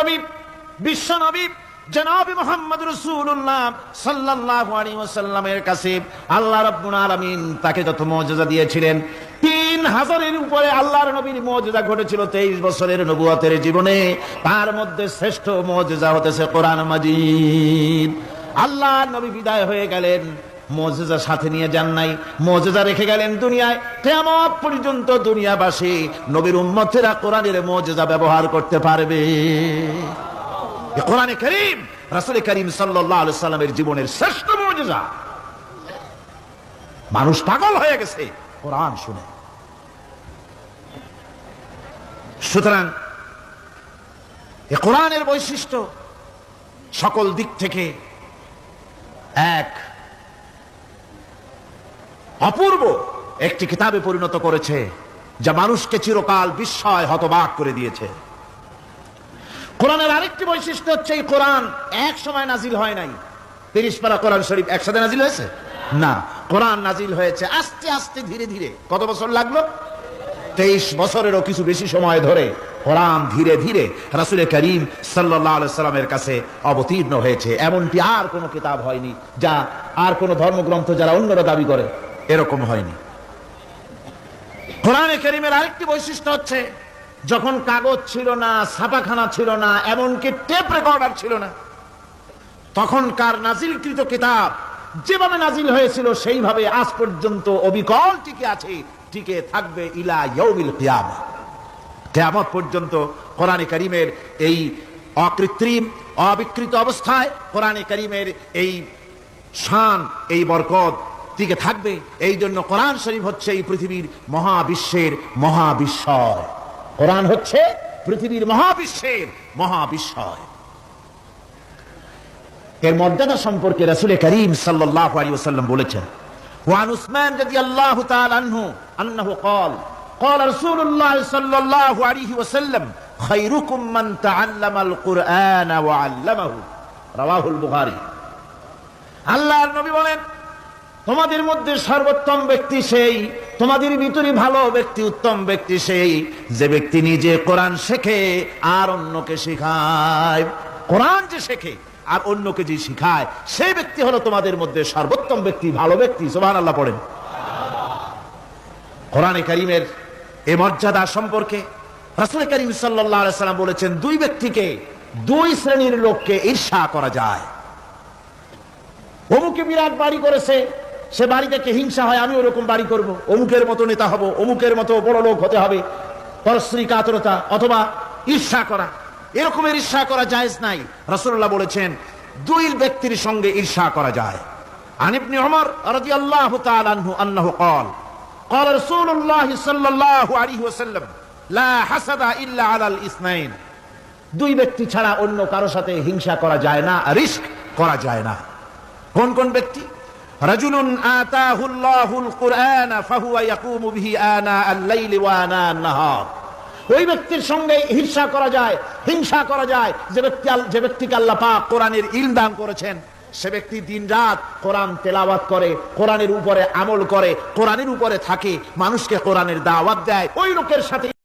নবী, বিশ্ব নবী জনাব মুহাম্মদ রাসূলুল্লাহ সাল্লাল্লাহু আলাইহি ওয়াসাল্লামের কাছে আল্লাহ রাব্বুল আলামিন তাকে যত মুজিজা দিয়েছিলেন, 3000-এর উপরে আল্লাহর নবীর মুজিজা ঘটেছিল 23 বছরের নবুয়তের জীবনে। তার মধ্যে শ্রেষ্ঠ মুজিজা হতেছে কোরআন মাজিদ। আল্লাহর নবী বিদায় হয়ে গেলেন, মুজিজা সাথে নিয়ে যান নাই, মুজিজা রেখে গেলেন দুনিয়ায়। কিয়ামত পর্যন্ত দুনিয়াবাসী নবীর উম্মতেরা কোরআনের মুজিজা ব্যবহার করতে পারবে। কোরআনে কারীম রাসূল কারীম সাল্লাল্লাহু আলাইহি সাল্লামের জীবনের শ্রেষ্ঠ মুজিজা। মানুষ পাগল হয়ে গেছে কোরআন শুনে। সুতরাং এই কোরআনের বৈশিষ্ট্য সকল দিক থেকে এক অপূর্ব একটি কিতাবে পরিণত করেছে, যা মানুষকে চিরকাল বিস্ময় হতবাক করে দিয়েছে। কোরআনের আরেকটি বৈশিষ্ট্য হচ্ছে এই কোরআন এক সময় নাজিল হয় নাই। 30 পারা কোরআন শরীফ একসাথে নাজিল হয়েছে না, কোরআন নাজিল হয়েছে আস্তে আস্তে ধীরে ধীরে। কত বছর লাগলো? 23 বছরেরও কিছু বেশি সময় ধরে কোরআন ধীরে ধীরে রাসূল কারীম সাল্লাল্লাহু আলাইহি সাল্লামের কাছে অবতীর্ণ হয়েছে। এমনটি আর কোনো কিতাব হয়নি, যা আর কোনো ধর্মগ্রন্থ যারা অন্যরা দাবি করে এরকম হয়নি। কোরআনে কারীমের আরেকটি বৈশিষ্ট্য হচ্ছে, যখন কাগজ ছিল না, ছাপাখানা ছিল না, এমনকি টেপ রেকর্ডার ছিল না, তখনকার নাজিলকৃত কিতাব যেভাবে নাজিল হয়েছিল সেইভাবে আজ পর্যন্ত অবিকল টিকে আছে, টিকে থাকবে ইলা ইয়াউমিল কিয়ামা। কিয়ামত পর্যন্ত কোরআনে কারীমের এই অকৃত্রিম অবিকৃত অবস্থায় কোরআনে কারীমের এই শান, এই বরকত টিকে থাকবে। এই জন্য কোরআন শরীফ হচ্ছে এই পৃথিবীর মহাবিশ্বের মহাবিস্ময়। কোরআন হচ্ছে পৃথিবীর মহাবিশ্বের মহাবিস্ময়। এর মর্যাদা সম্পর্কে রাসূল কারীম সাল্লাল্লাহু আলাইহি ওয়াসাল্লাম বলেছেন, ওয়ান উসমান রাদিয়াল্লাহু তাআলা আনহু আন্নাহু ক্বাল ক্বালা রাসূলুল্লাহ সাল্লাল্লাহু আলাইহি ওয়াসাল্লাম খায়রুকুম মান তাআল্লামাল কুরআনা ওয়া আল্লামাহু, রাওয়াহুল বুখারী। আল্লাহর নবী বলেন, তোমাদের মধ্যে সর্বোত্তম ব্যক্তি সেই, তোমাদের ভিতরে ভালো ব্যক্তি, উত্তম ব্যক্তি সেই, যে ব্যক্তি নিজে কোরআন শেখে আর অন্যকে শেখায়। কোরআন যে শেখে আর অন্যকে যে শিখায়, সেই ব্যক্তি হলো তোমাদের মধ্যে সর্বোত্তম ব্যক্তি, ভালো ব্যক্তি। সুবহানাল্লাহ পড়েন। কোরআনে কারীমের এই মর্যাদা সম্পর্কে রাসূল কারীম সাল্লাল্লাহু আলাইহি সাল্লাম বলেছেন, দুই ব্যক্তিকে, দুই শ্রেণীর লোককে ঈর্ষা করা যায়। অমুকে বিরাট বাড়ি করেছে, সে বাড়ি দেখে হিংসা হয়, আমি ওরকম বাড়ি করব, অমুকের মতো নেতা হব, অমুকের মতো বড় লোক হতে হবে। পরশ্রী কাতরতা অথবা ঈর্ষা করা, এরকমের ঈর্ষা করা জায়েজ নাই। রাসূলুল্লাহ বলেছেন, দুই ব্যক্তির সঙ্গে ঈর্ষা করা যায়। আন ইবনে ওমর রাদিয়াল্লাহু তাআলা আনহু আন্নাহু ক্বাল ক্বালা রাসূলুল্লাহ সাল্লাল্লাহু আলাইহি ওয়াসাল্লাম লা হাসাদা ইল্লা আলাল ইসনাইন, দুই ব্যক্তি ছাড়া অন্য কারো সাথে হিংসা করা যায় না, রিস্ক করা যায় না। কোন কোন ব্যক্তি? রাজুলুন আতাহুল্লাহুল কুরআনা ফাহুয়া ইয়াকুমু বিহি আনা আল-লাইলি ওয়া আনা আন-নাহার, ওই ব্যক্তির সঙ্গে হিংসা করা যায়, হিংসা করা যায় যে ব্যক্তিকে আল্লাহ পাক কোরআনের ইলম দান করেছেন, সে ব্যক্তি দিন-রাত কোরআন তেলাওয়াত করে, কোরআনের উপরে আমল করে, কোরআনের উপরে থাকে, মানুষকে কোরআনের দাওয়াত দেয়। ওই লোকের সাথে